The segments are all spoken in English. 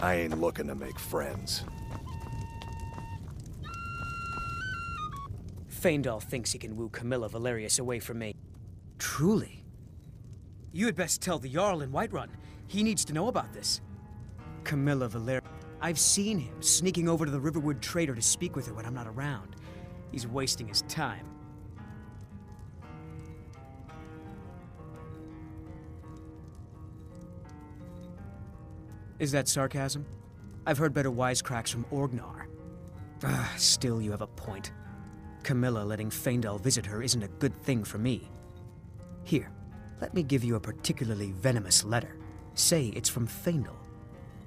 I ain't looking to make friends. Faendal thinks he can woo Camilla Valerius away from me. Truly? You had best tell the Jarl in Whiterun. He needs to know about this. Camilla Valerius. I've seen him sneaking over to the Riverwood Trader to speak with her when I'm not around. He's wasting his time. Is that sarcasm? I've heard better wisecracks from Orgnar. Still, you have a point. Camilla letting Faendal visit her isn't a good thing for me. Here, let me give you a particularly venomous letter. Say it's from Faendal.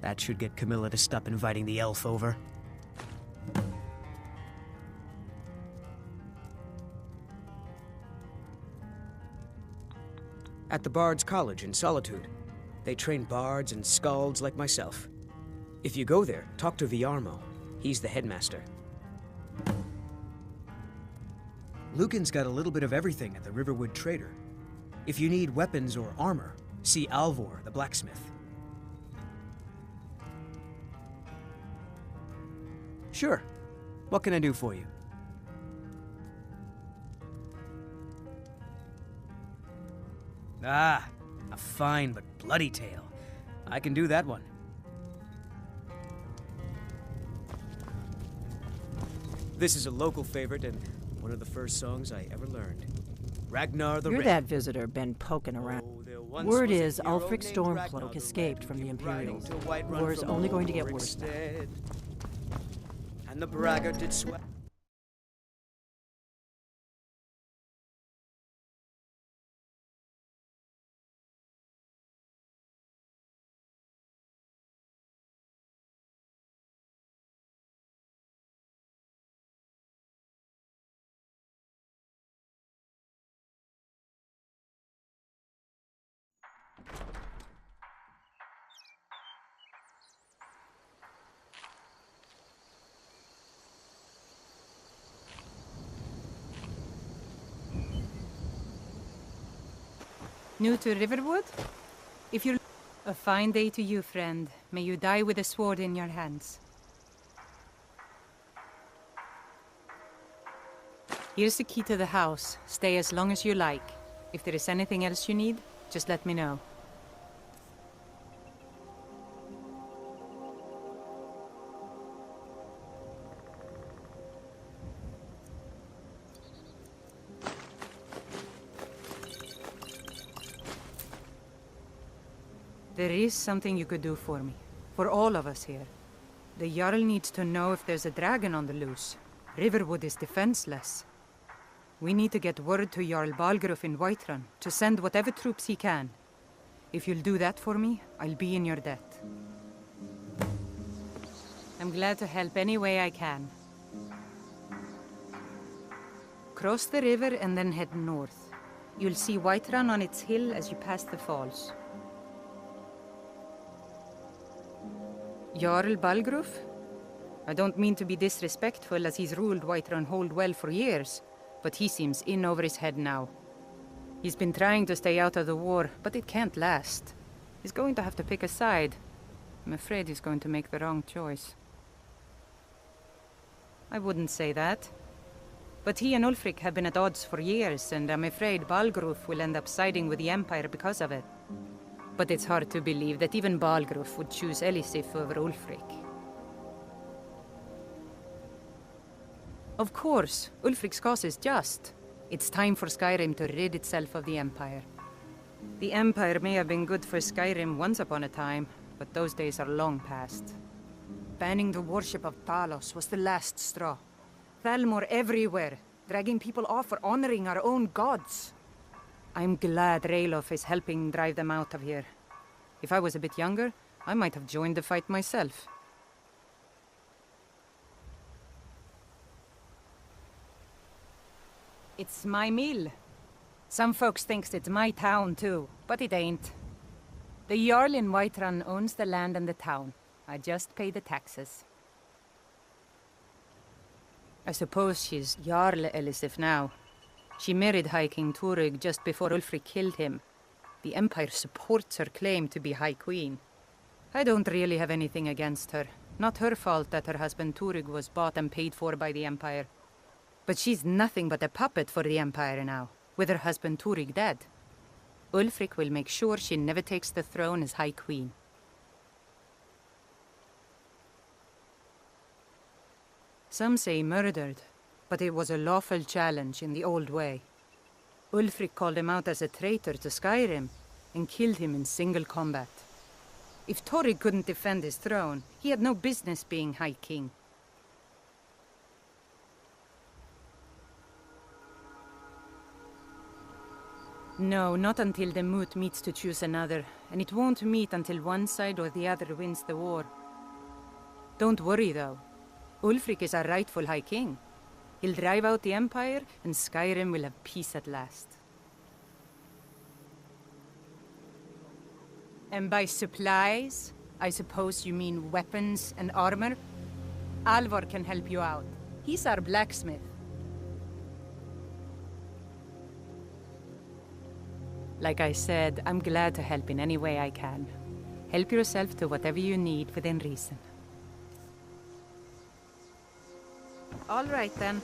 That should get Camilla to stop inviting the elf over. At the Bard's College in Solitude. They train bards and skalds like myself. If you go there, talk to Viarmo. He's the headmaster. Lucan's got a little bit of everything at the Riverwood Trader. If you need weapons or armor, see Alvor, the blacksmith. Sure. What can I do for you? Ah, a fine but bloody tale. I can do that one. This is a local favorite and one of the first songs I ever learned. Ragnar the You're Red. that visitor been poking around. Word is Ulfric Stormcloak escaped from the Imperials. War's only going to get worse now. And the braggart did sweat. New to Riverwood? If you're... A fine day to you, friend. May you die with a sword in your hands. Here's the key to the house. Stay as long as you like. If there is anything else you need, just let me know. There is something you could do for me. For all of us here. The Jarl needs to know if there's a dragon on the loose. Riverwood is defenseless. We need to get word to Jarl Balgruuf in Whiterun to send whatever troops he can. If you'll do that for me, I'll be in your debt. I'm glad to help any way I can. Cross the river and then head north. You'll see Whiterun on its hill as you pass the falls. Jarl Balgruuf? I don't mean to be disrespectful as he's ruled Whiterun Hold well for years, but he seems in over his head now. He's been trying to stay out of the war, but it can't last. He's going to have to pick a side. I'm afraid he's going to make the wrong choice. I wouldn't say that. But he and Ulfric have been at odds for years, and I'm afraid Balgruuf will end up siding with the Empire because of it. But it's hard to believe that even Balgruuf would choose Elisif over Ulfric. Of course, Ulfric's cause is just. It's time for Skyrim to rid itself of the Empire. The Empire may have been good for Skyrim once upon a time, but those days are long past. Banning the worship of Talos was the last straw. Thalmor everywhere, dragging people off for honoring our own gods. I'm glad Ralof is helping drive them out of here. If I was a bit younger, I might have joined the fight myself. It's my mill. Some folks thinks it's my town too, but it ain't. The Jarl in Whiterun owns the land and the town. I just pay the taxes. I suppose she's Jarl Elisif now. She married High King Turug just before Ulfric killed him. The Empire supports her claim to be High Queen. I don't really have anything against her. Not her fault that her husband Turig was bought and paid for by the Empire. But she's nothing but a puppet for the Empire now, with her husband Turig dead. Ulfric will make sure she never takes the throne as High Queen. Some say murdered, but it was a lawful challenge in the old way. Ulfric called him out as a traitor to Skyrim, and killed him in single combat. If Turig couldn't defend his throne, he had no business being High King. No, not until the moot meets to choose another, and it won't meet until one side or the other wins the war. Don't worry, though. Ulfric is our rightful High King. He'll drive out the Empire, and Skyrim will have peace at last. And by supplies, I suppose you mean weapons and armor? Alvor can help you out. He's our blacksmith. Like I said, I'm glad to help in any way I can. Help yourself to whatever you need within reason. All right, then.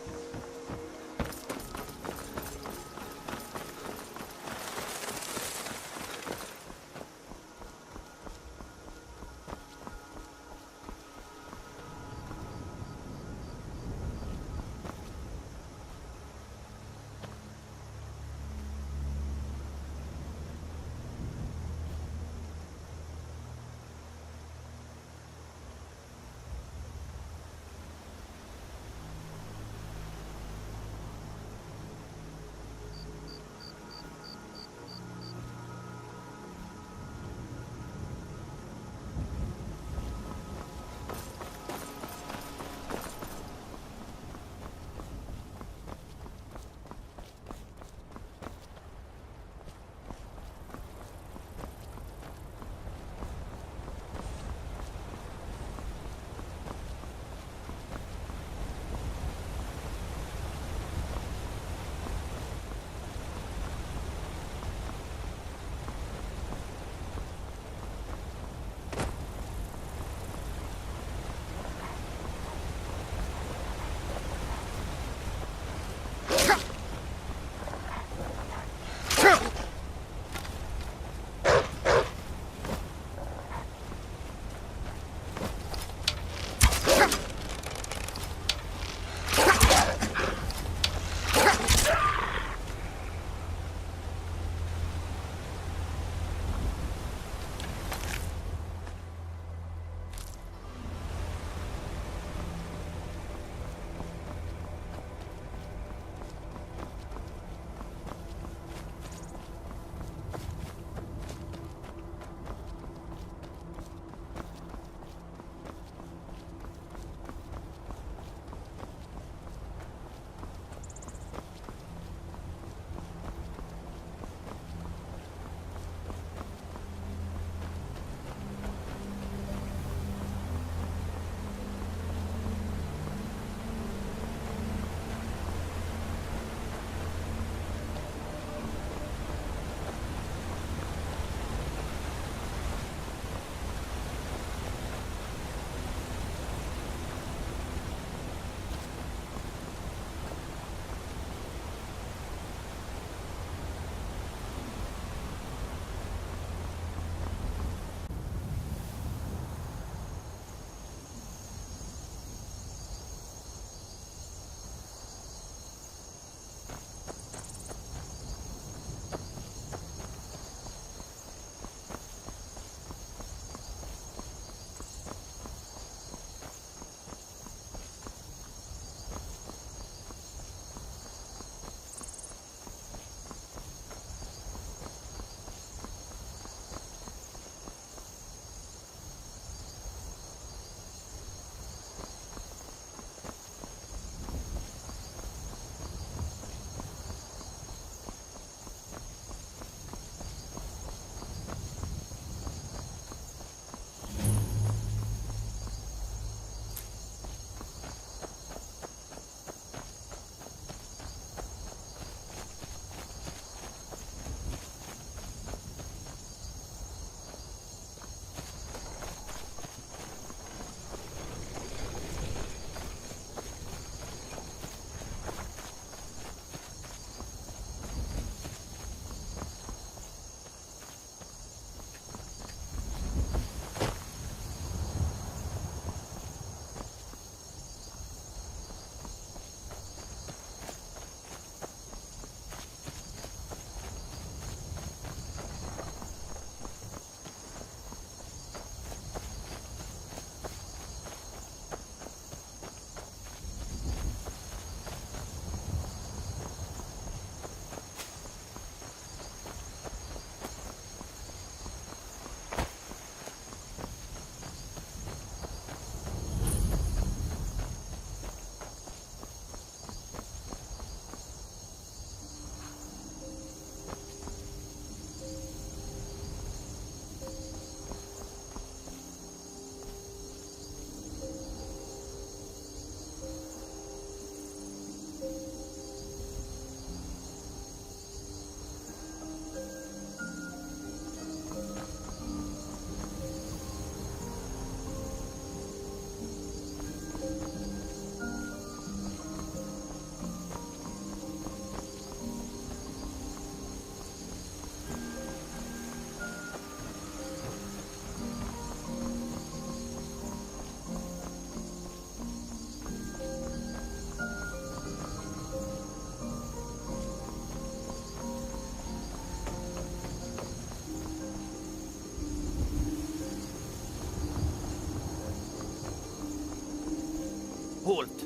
Halt!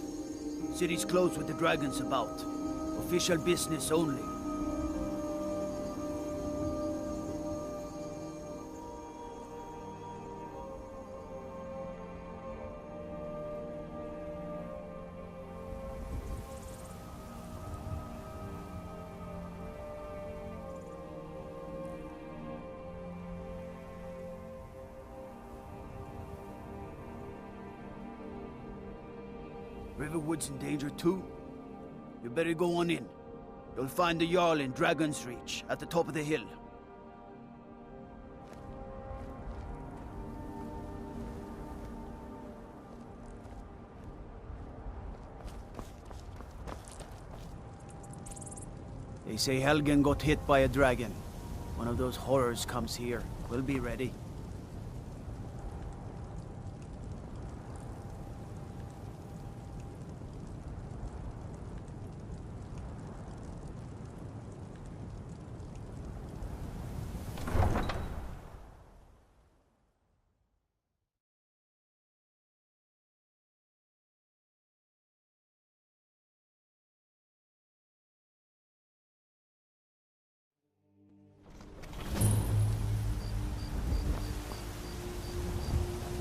City's closed with the dragons about. Official business only. Riverwood's in danger too? You better go on in. You'll find the Jarl in Dragon's Reach, at the top of the hill. They say Helgen got hit by a dragon. One of those horrors comes here. We'll be ready.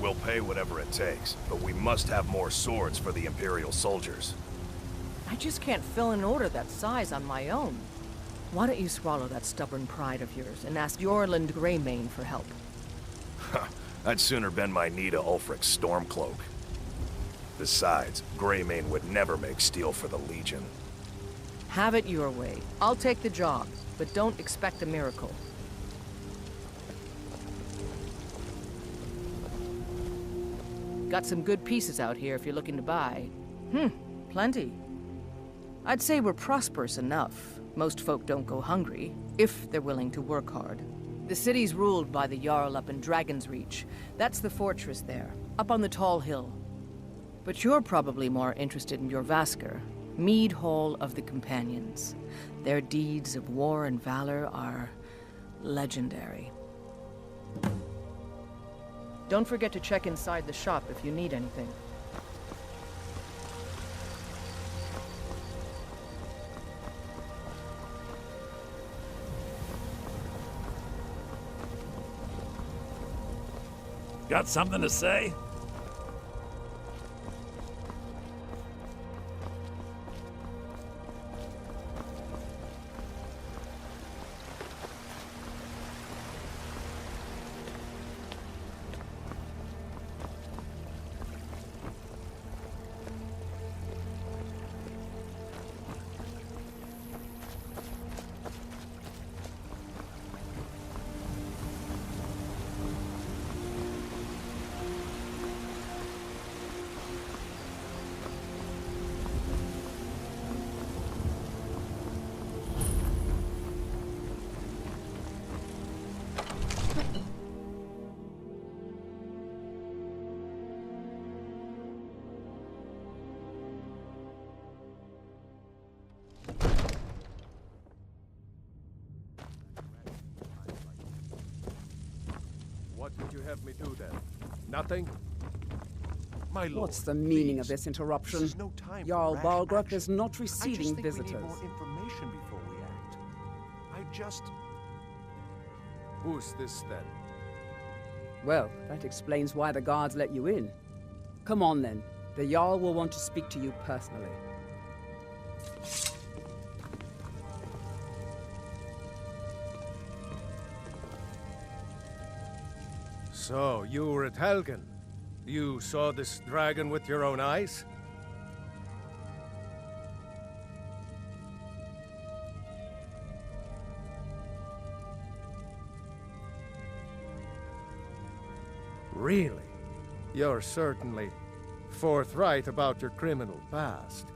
We'll pay whatever it takes, but we must have more swords for the Imperial soldiers. I just can't fill an order that size on my own. Why don't you swallow that stubborn pride of yours and ask Yorland Greymane for help? I'd sooner bend my knee to Ulfric's Stormcloak. Besides, Greymane would never make steel for the Legion. Have it your way. I'll take the job, but don't expect a miracle. Got some good pieces out here if you're looking to buy. Plenty. I'd say we're prosperous enough. Most folk don't go hungry, if they're willing to work hard. The city's ruled by the Jarl up in Dragon's Reach. That's the fortress there, up on the tall hill. But you're probably more interested in your Vasker, Mead Hall of the Companions. Their deeds of war and valor are legendary. Don't forget to check inside the shop if you need anything. Got something to say? What would you have me do then? Nothing? My lord, What's the meaning of please. this interruption? This is no time Jarl for rash Balgruuf action. is not I just receiving think visitors. we need more information before we act. Who's this then? Well, that explains why the guards let you in. Come on then. The Jarl will want to speak to you personally. So, you were at Helgen. You saw this dragon with your own eyes? Really? You're certainly forthright about your criminal past.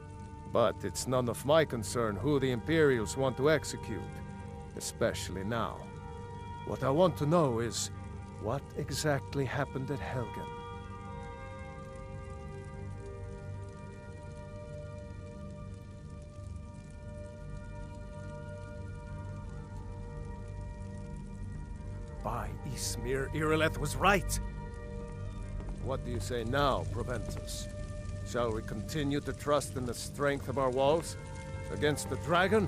But it's none of my concern who the Imperials want to execute, especially now. What I want to know is, what exactly happened at Helgen? By Ysmir, Irileth was right! What do you say now, Proventus? Shall we continue to trust in the strength of our walls? Against the dragon?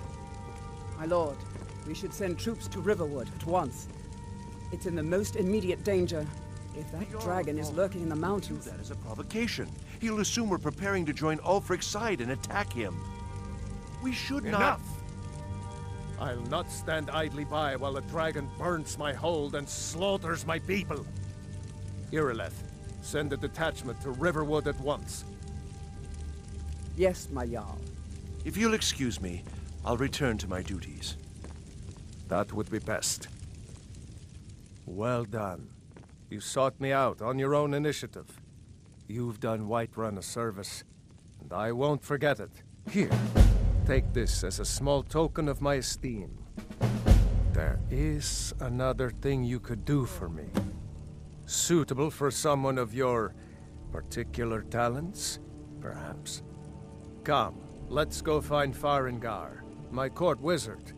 My lord, we should send troops to Riverwood at once. It's in the most immediate danger. If that dragon is lurking in the mountains... That is a provocation. He'll assume we're preparing to join Ulfric's side and attack him. We should not... Enough! I'll not stand idly by while the dragon burns my hold and slaughters my people. Irileth, send a detachment to Riverwood at once. Yes, my Jarl. If you'll excuse me, I'll return to my duties. That would be best. Well done. You sought me out on your own initiative. You've done Whiterun a service, and I won't forget it. Here, take this as a small token of my esteem. There is another thing you could do for me. Suitable for someone of your particular talents, perhaps. Come, let's go find Farengar, my court wizard.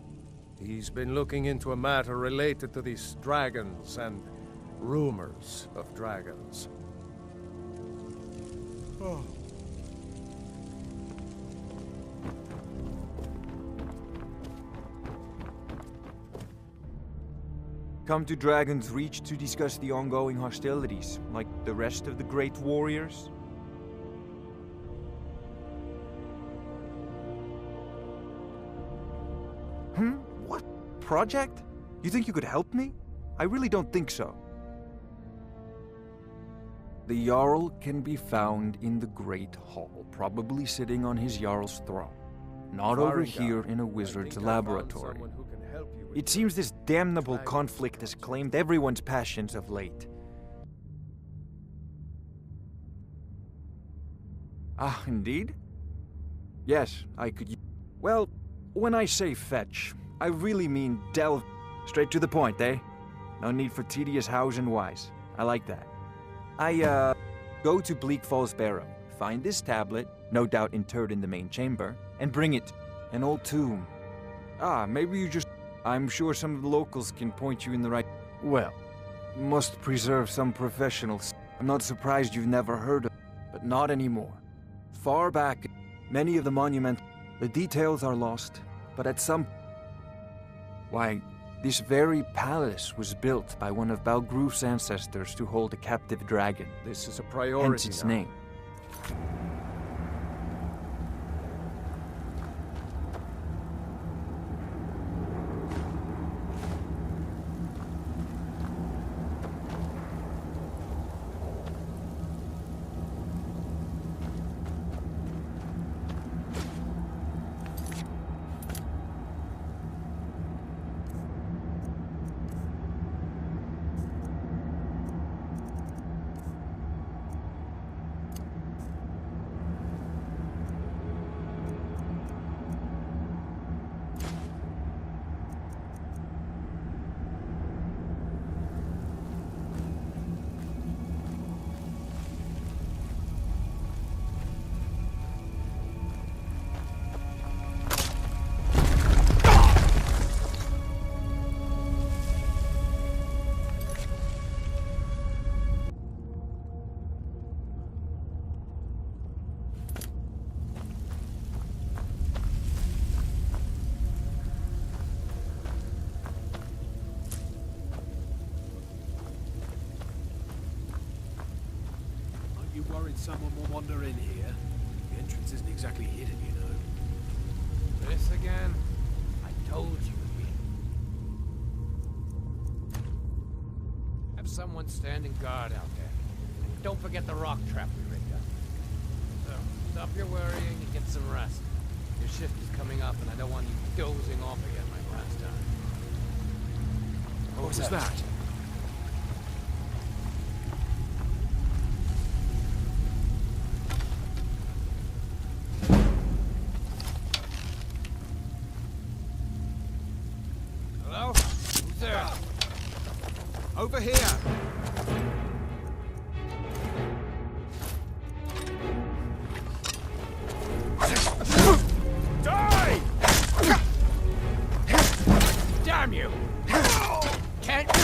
He's been looking into a matter related to these dragons and rumors of dragons. Oh. Come to Dragon's Reach to discuss the ongoing hostilities, like the rest of the great warriors? What? Project? You think you could help me? I really don't think so. The Jarl can be found in the Great Hall, probably sitting on his Jarl's throne. Not over here in a wizard's laboratory. It seems this damnable conflict has claimed everyone's passions of late. Ah, indeed? Yes, I could... Well, when I say fetch, I really mean delve straight to the point, eh? No need for tedious hows and whys. I like that. Go to Bleak Falls Barrow, find this tablet, no doubt interred in the main chamber, and bring it. An old tomb. Ah, maybe you just... I'm sure some of the locals can point you in the right... Well, must preserve some professionals. I'm not surprised you've never heard of it, but not anymore. Far back, many of the monuments... The details are lost, but at some... Why, this very palace was built by one of Balgruf's ancestors to hold a captive dragon. This is a priority Hence its now. name. You worried someone will wander in here? The entrance isn't exactly hidden, you know. This again? I told you again. Have someone standing guard out there. And don't forget the rock trap we rigged up. So, stop your worrying and get some rest. Your shift is coming up and I don't want you dozing off again like last time. What was that? Hello? Who's there? Over here! Die! Damn you! Can't you?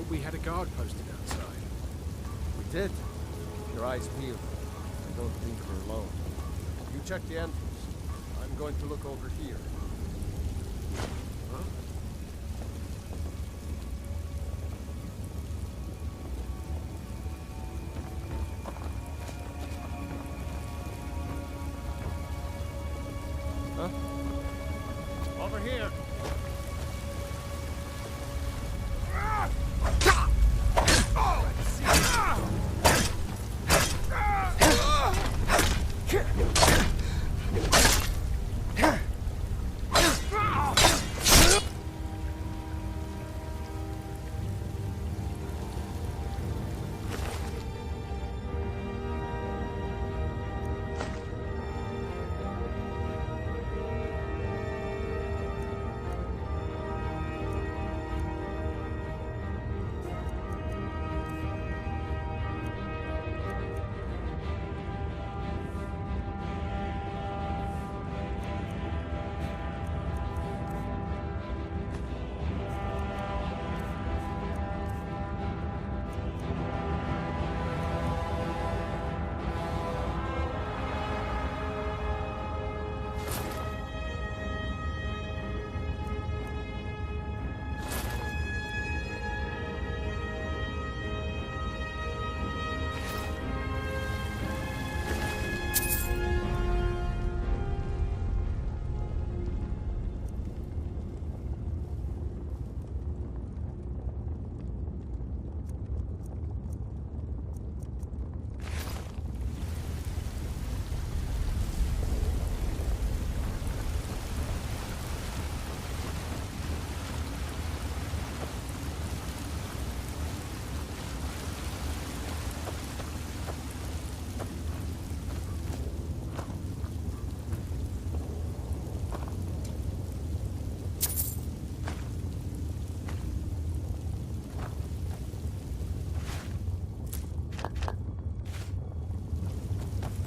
thought we had a guard posted outside. We did. Your eyes peeled. I don't think we're alone. You check the entrance. I'm going to look over here. Huh? Huh? Over here.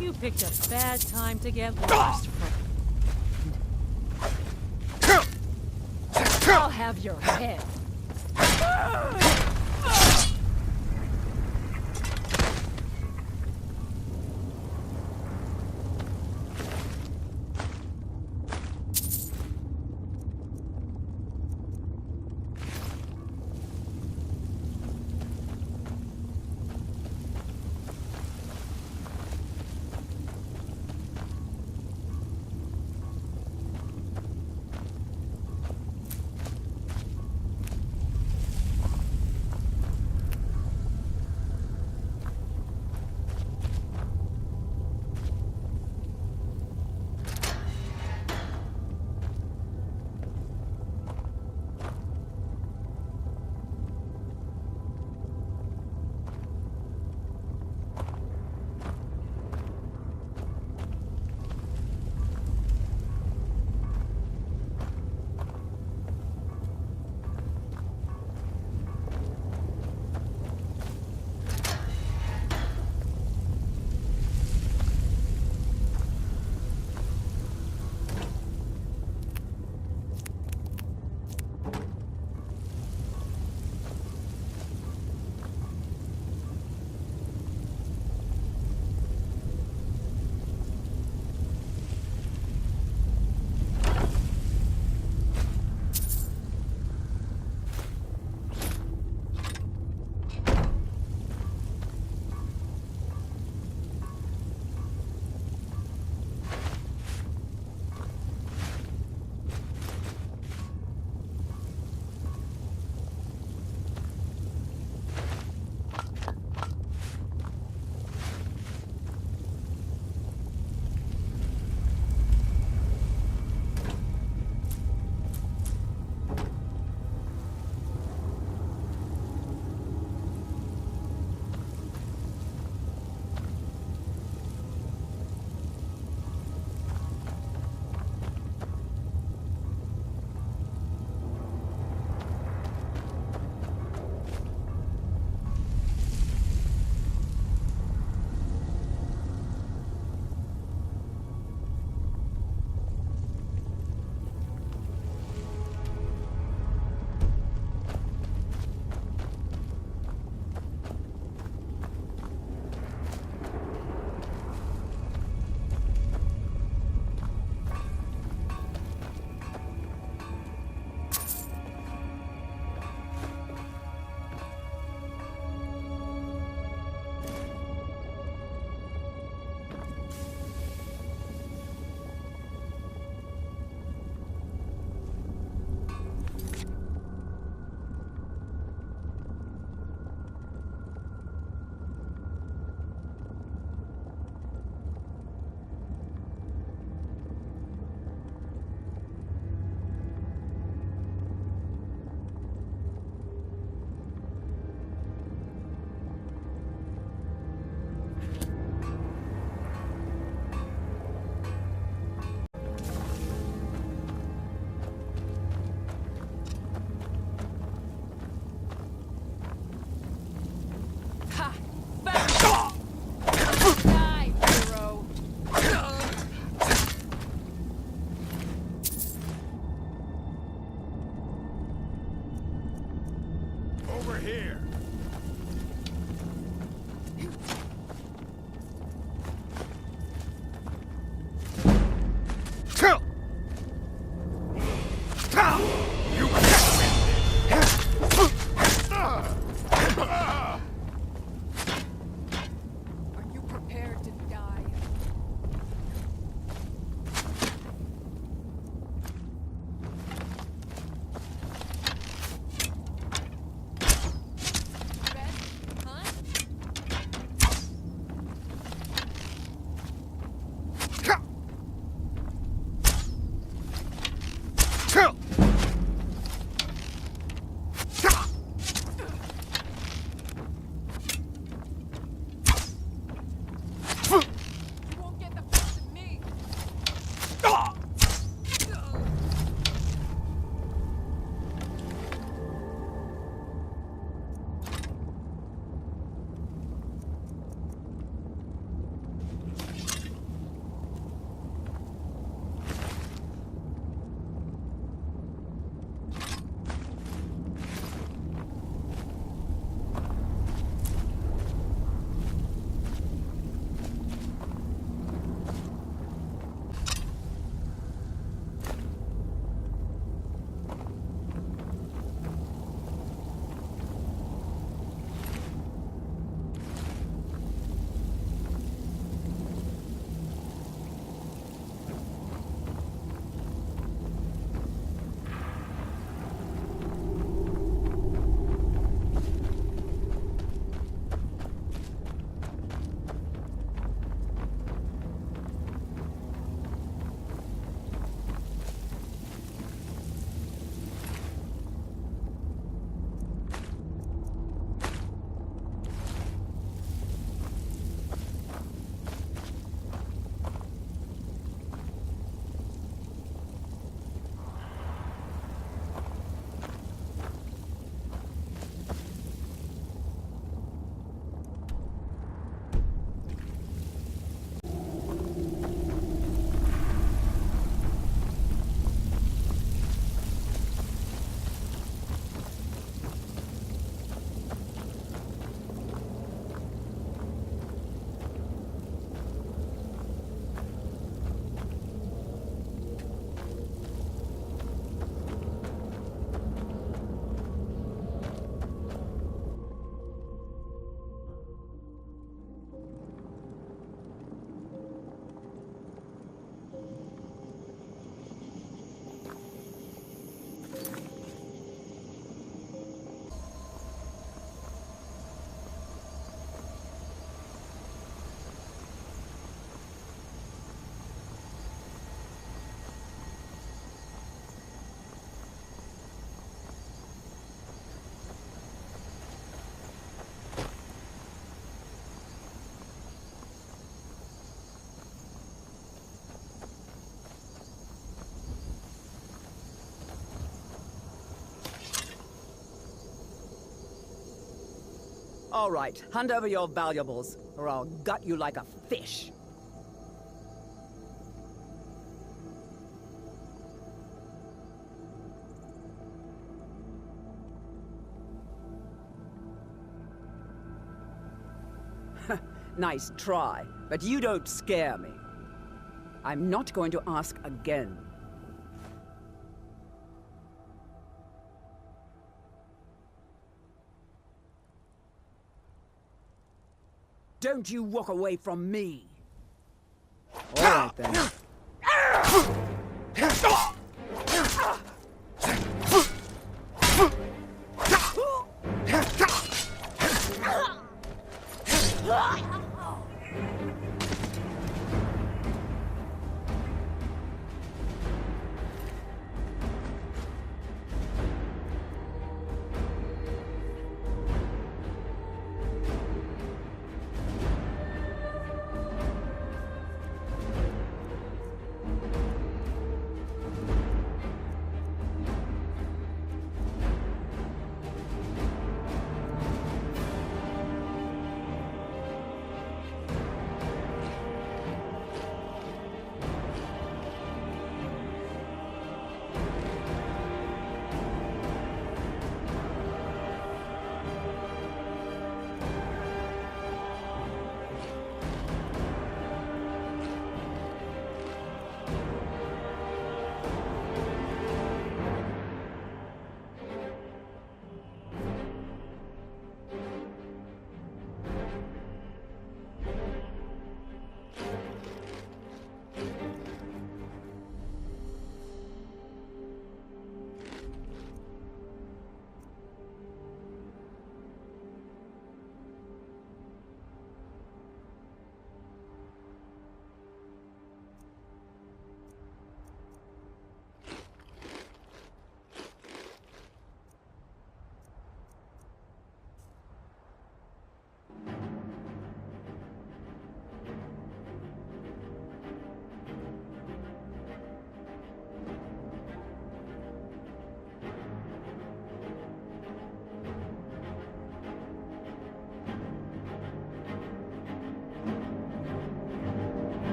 You picked a bad time to get lost, friend. I'll have your head. All right, hand over your valuables, or I'll gut you like a fish. Nice try, but you don't scare me. I'm not going to ask again. Don't you walk away from me. All right, then.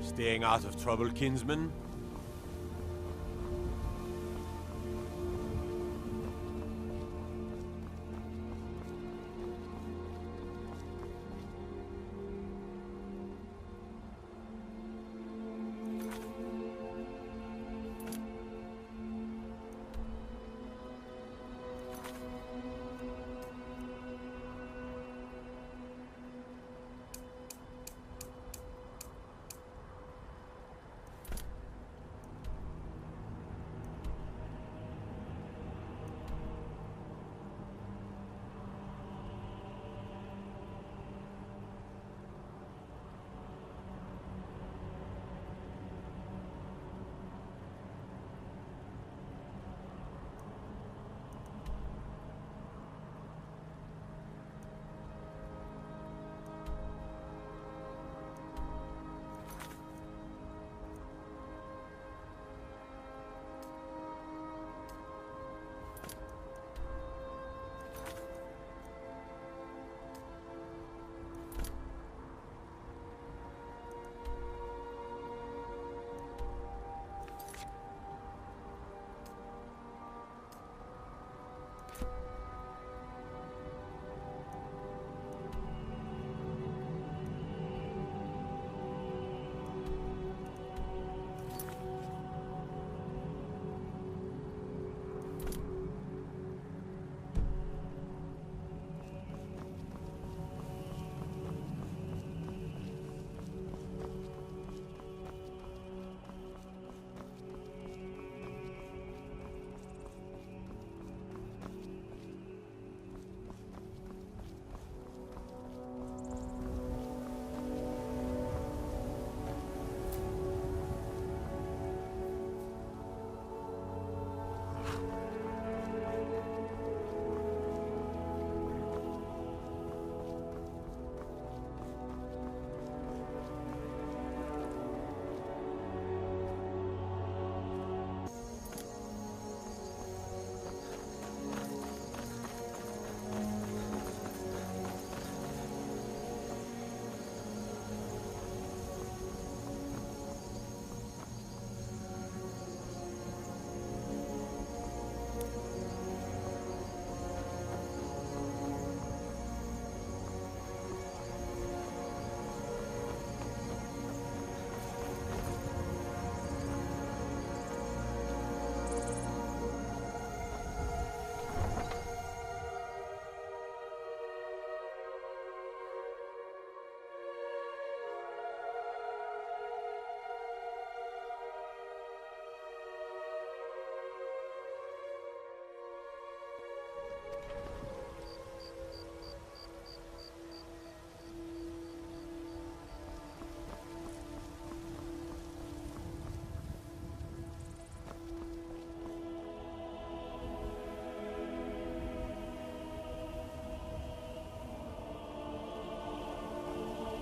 Staying out of trouble, kinsman?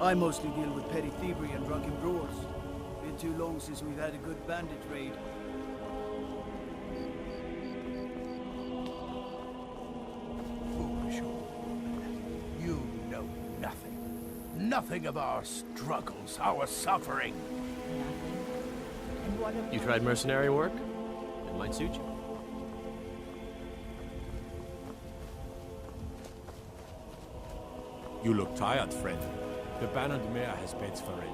I mostly deal with petty thievery and drunken brewers. Been too long since we've had a good bandit raid. Foolish old woman. You know nothing. Nothing of our struggles, our suffering. You tried mercenary work? It might suit you. You look tired, friend. The Bannered Mare has beds for rent.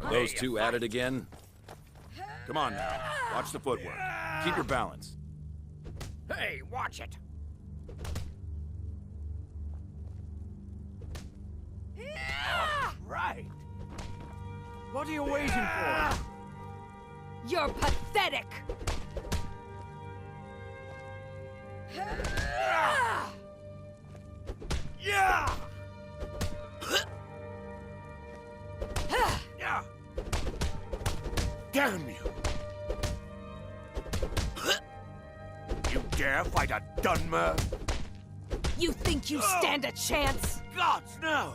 Are those two at it again? Come on now. Watch the footwork. Keep your balance. Hey, watch it! Right. What are you waiting for? You're pathetic! Yeah! Damn you! You dare fight a Dunmer? You think you stand a chance? Gods, no!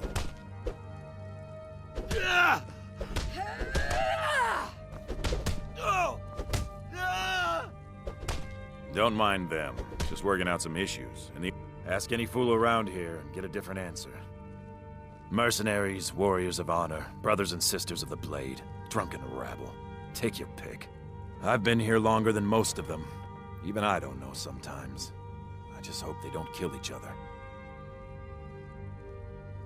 Don't mind them. Just working out some issues. Ask any fool around here and get a different answer. Mercenaries, warriors of honor, brothers and sisters of the blade, drunken rabble. Take your pick. I've been here longer than most of them. Even I don't know sometimes. I just hope they don't kill each other.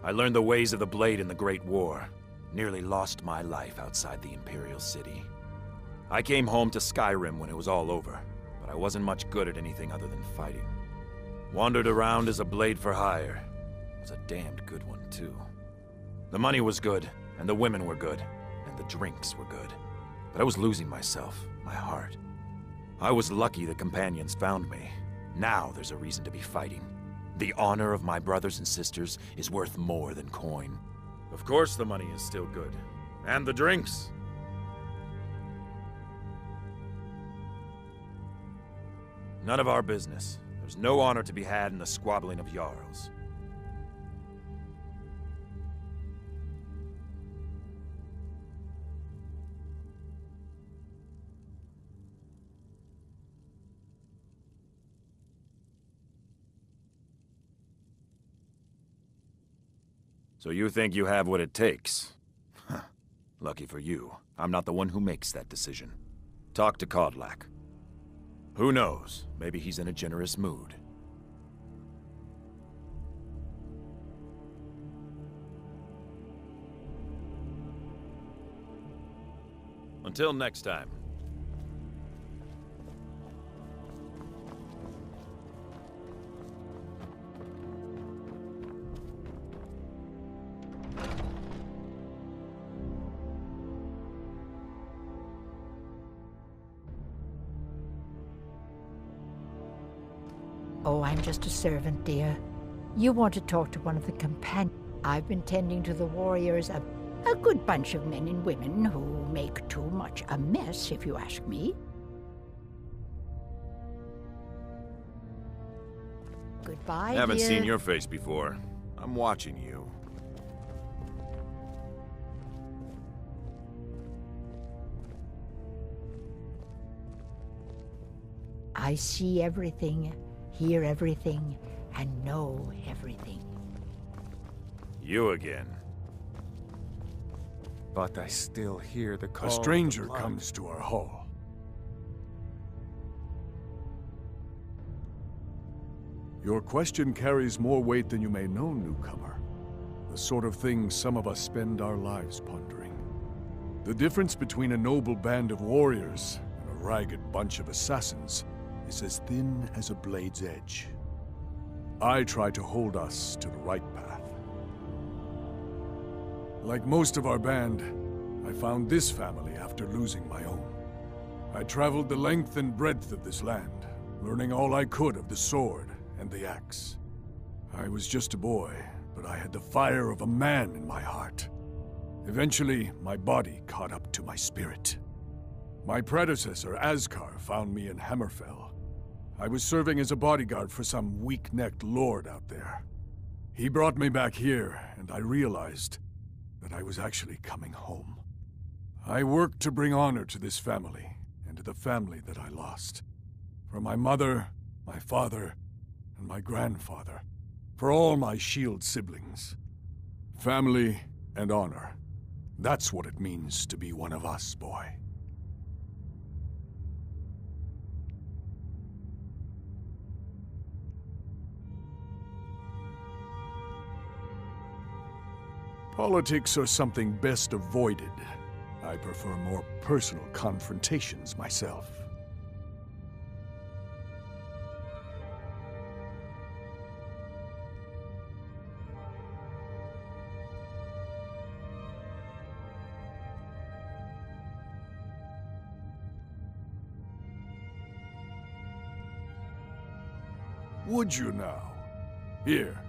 I learned the ways of the blade in the Great War. Nearly lost my life outside the Imperial City. I came home to Skyrim when it was all over, but I wasn't much good at anything other than fighting. Wandered around as a blade for hire. It was a damned good one, too. The money was good, and the women were good, and the drinks were good. But I was losing myself, my heart. I was lucky the companions found me. Now there's a reason to be fighting. The honor of my brothers and sisters is worth more than coin. Of course the money is still good. And the drinks. None of our business. There's no honor to be had in the squabbling of Jarls. So you think you have what it takes? Huh. Lucky for you, I'm not the one who makes that decision. Talk to Kodlak. Who knows? Maybe he's in a generous mood. Until next time. Oh, I'm just a servant, dear. You want to talk to one of the companions. I've been tending to the warriors, a good bunch of men and women who make too much a mess, if you ask me. Goodbye, Haven't dear. seen your face before. I'm watching you. I see everything, hear everything, and know everything. You again. But I still hear the call. A stranger comes to our hall. Your question carries more weight than you may know, newcomer. The sort of thing some of us spend our lives pondering. The difference between a noble band of warriors and a ragged bunch of assassins is as thin as a blade's edge. I try to hold us to the right path. Like most of our band, I found this family after losing my own. I traveled the length and breadth of this land, learning all I could of the sword and the axe. I was just a boy, but I had the fire of a man in my heart. Eventually, my body caught up to my spirit. My predecessor, Askar, found me in Hammerfell. I was serving as a bodyguard for some weak-necked lord out there. He brought me back here, and I realized that I was actually coming home. I worked to bring honor to this family, and to the family that I lost. For my mother, my father, and my grandfather. For all my shield siblings. Family and honor. That's what it means to be one of us, boy. Politics are something best avoided. I prefer more personal confrontations myself. Would you now? Here,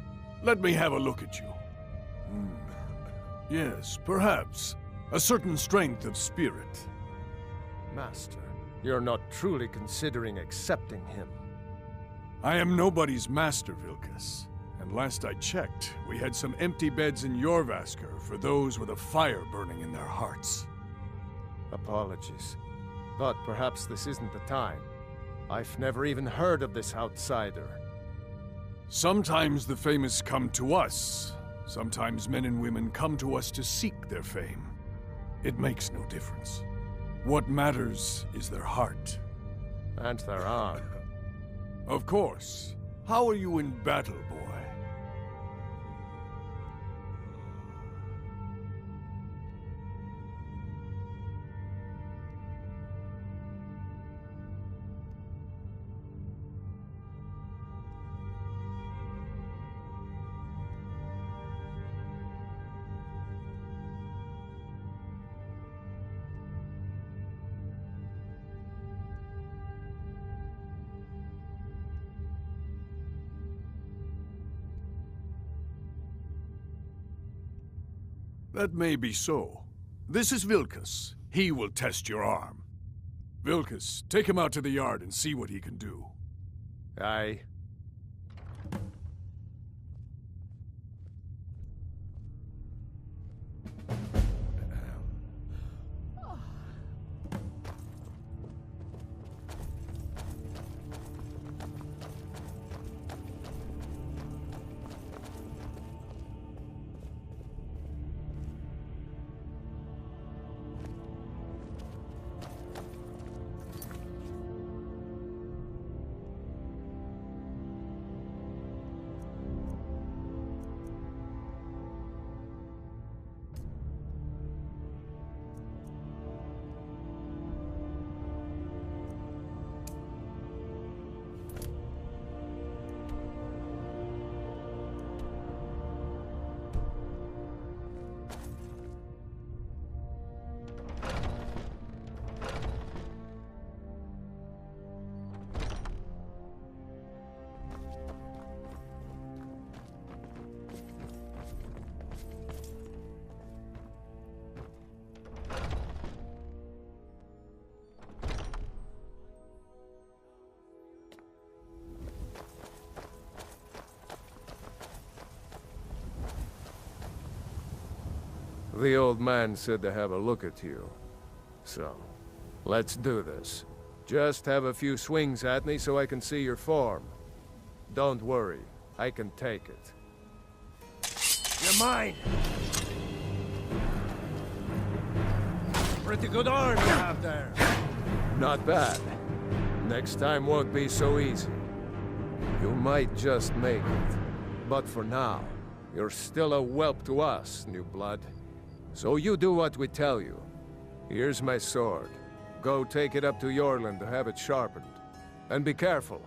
let me have a look at you. Yes, perhaps. A certain strength of spirit. Master, you're not truly considering accepting him. I am nobody's master, Vilkas. And last I checked, we had some empty beds in Jorvaskr for those with a fire burning in their hearts. Apologies. But perhaps this isn't the time. I've never even heard of this outsider. Sometimes the famous come to us. Sometimes men and women come to us to seek their fame. It makes no difference. What matters is their heart. And their arm. Of course. How are you in battle, boy? That may be so. This is Vilkas. He will test your arm. Vilkas, take him out to the yard and see what he can do. Aye. The old man said to have a look at you. So, let's do this. Just have a few swings at me so I can see your form. Don't worry, I can take it. You're mine! Pretty good arm you have there. Not bad. Next time won't be so easy. You might just make it. But for now, you're still a whelp to us, new blood. So you do what we tell you. Here's my sword. Go take it up to Yorland to have it sharpened. And be careful.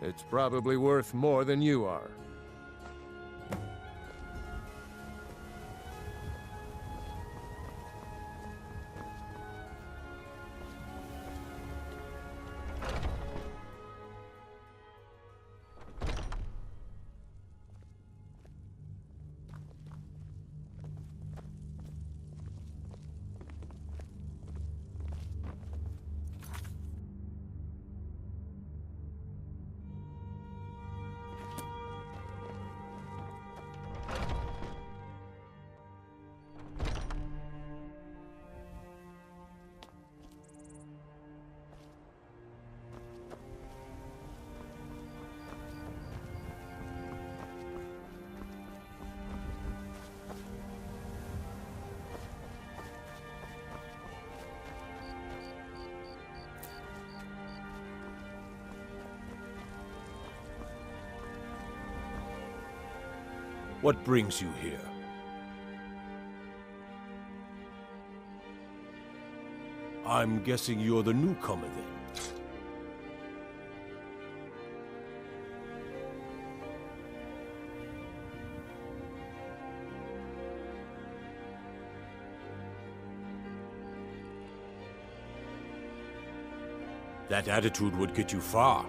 It's probably worth more than you are. What brings you here? I'm guessing you're the newcomer then. That attitude would get you far,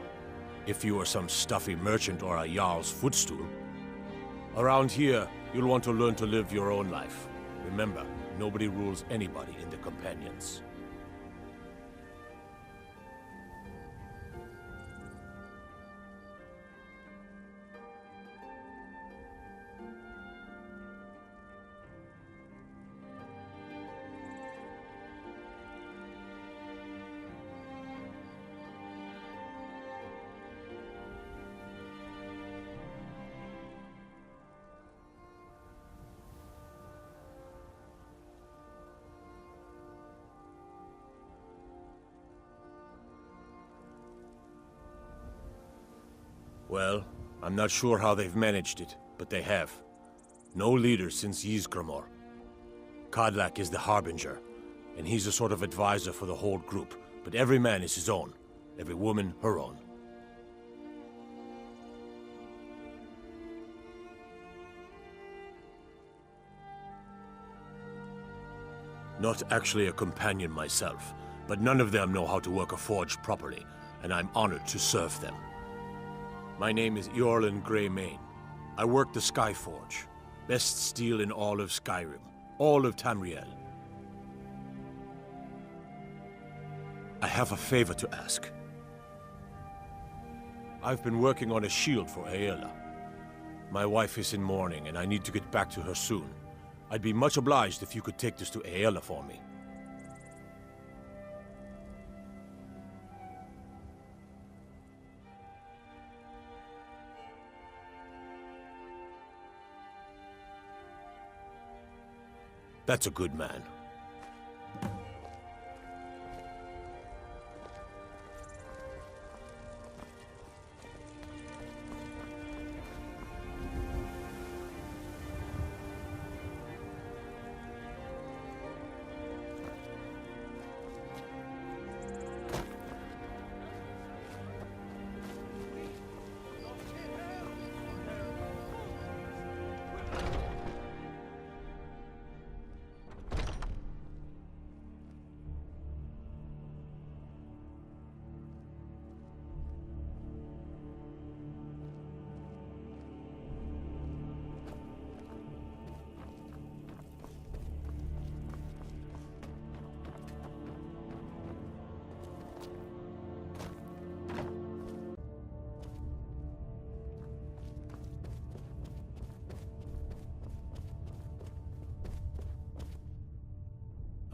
if you were some stuffy merchant or a Jarl's footstool. Around here, you'll want to learn to live your own life. Remember, nobody rules anybody in the Companions. Well, I'm not sure how they've managed it, but they have. No leader since Ysgramor. Kodlak is the Harbinger, and he's a sort of advisor for the whole group, but every man is his own. Every woman, her own. Not actually a companion myself, but none of them know how to work a forge properly, and I'm honored to serve them. My name is Eorlund Greymane. I work the Skyforge. Best steel in all of Skyrim. All of Tamriel. I have a favor to ask. I've been working on a shield for Aela. My wife is in mourning, and I need to get back to her soon. I'd be much obliged if you could take this to Aela for me. That's a good man.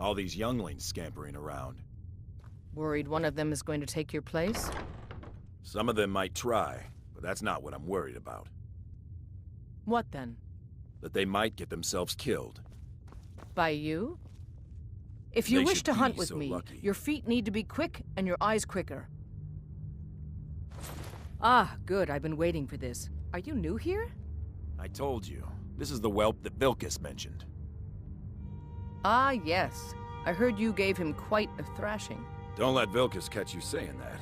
All these younglings scampering around. Worried one of them is going to take your place? Some of them might try, but that's not what I'm worried about. What then? That they might get themselves killed. By you? If you wish to hunt with me, your feet need to be quick and your eyes quicker. Ah, good. I've been waiting for this. Are you new here? I told you. This is the whelp that Vilkas mentioned. Ah, yes. I heard you gave him quite a thrashing. Don't let Vilkas catch you saying that.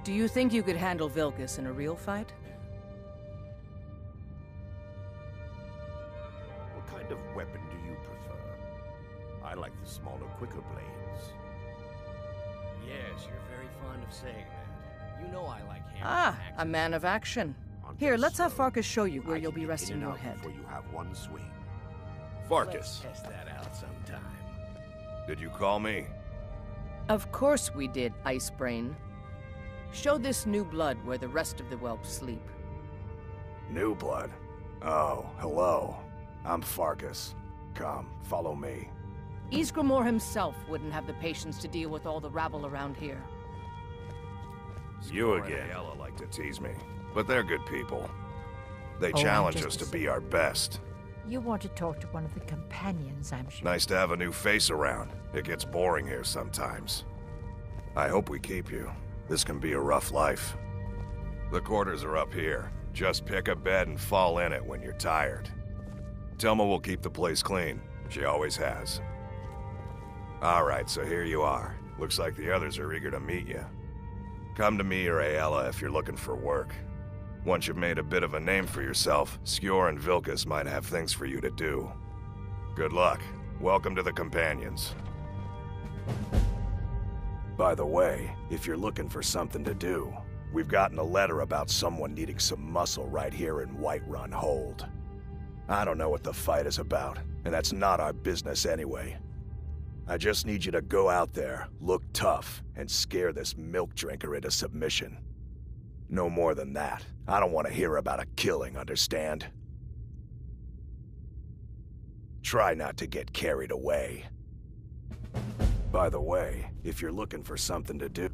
Do you think you could handle Vilkas in a real fight? What kind of weapon do you prefer? I like the smaller, quicker blades. Yes, you're very fond of saying that. You know I like hammers. Ah, a man of action. Here, let's have Farkas show you where you'll be resting your head. Before you have one swing. Farkas. Let's test that out sometime. Did you call me? Of course we did, Icebrain. Show this new blood where the rest of the whelps sleep. New blood? Oh, hello. I'm Farkas. Come, follow me. Ysgramor himself wouldn't have the patience to deal with all the rabble around here. You again. Ayala like to tease me, but they're good people. They Oh, challenge us to be our best. You want to talk to one of the companions, I'm sure. Nice to have a new face around. It gets boring here sometimes. I hope we keep you. This can be a rough life. The quarters are up here. Just pick a bed and fall in it when you're tired. Telma will keep the place clean. She always has. Alright, so here you are. Looks like the others are eager to meet you. Come to me or Ayala if you're looking for work. Once you've made a bit of a name for yourself, Skjor and Vilkas might have things for you to do. Good luck. Welcome to the Companions. By the way, if you're looking for something to do, we've gotten a letter about someone needing some muscle right here in Whiterun Hold. I don't know what the fight is about, and that's not our business anyway. I just need you to go out there, look tough, and scare this milk drinker into submission. No more than that. I don't want to hear about a killing, understand? Try not to get carried away. By the way, if you're looking for something to do...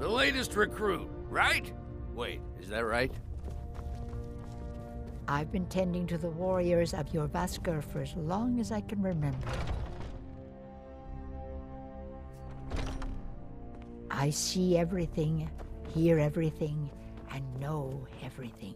The latest recruit, right? Wait, is that right? I've been tending to the warriors of your Vaskr for as long as I can remember. I see everything, hear everything, and know everything.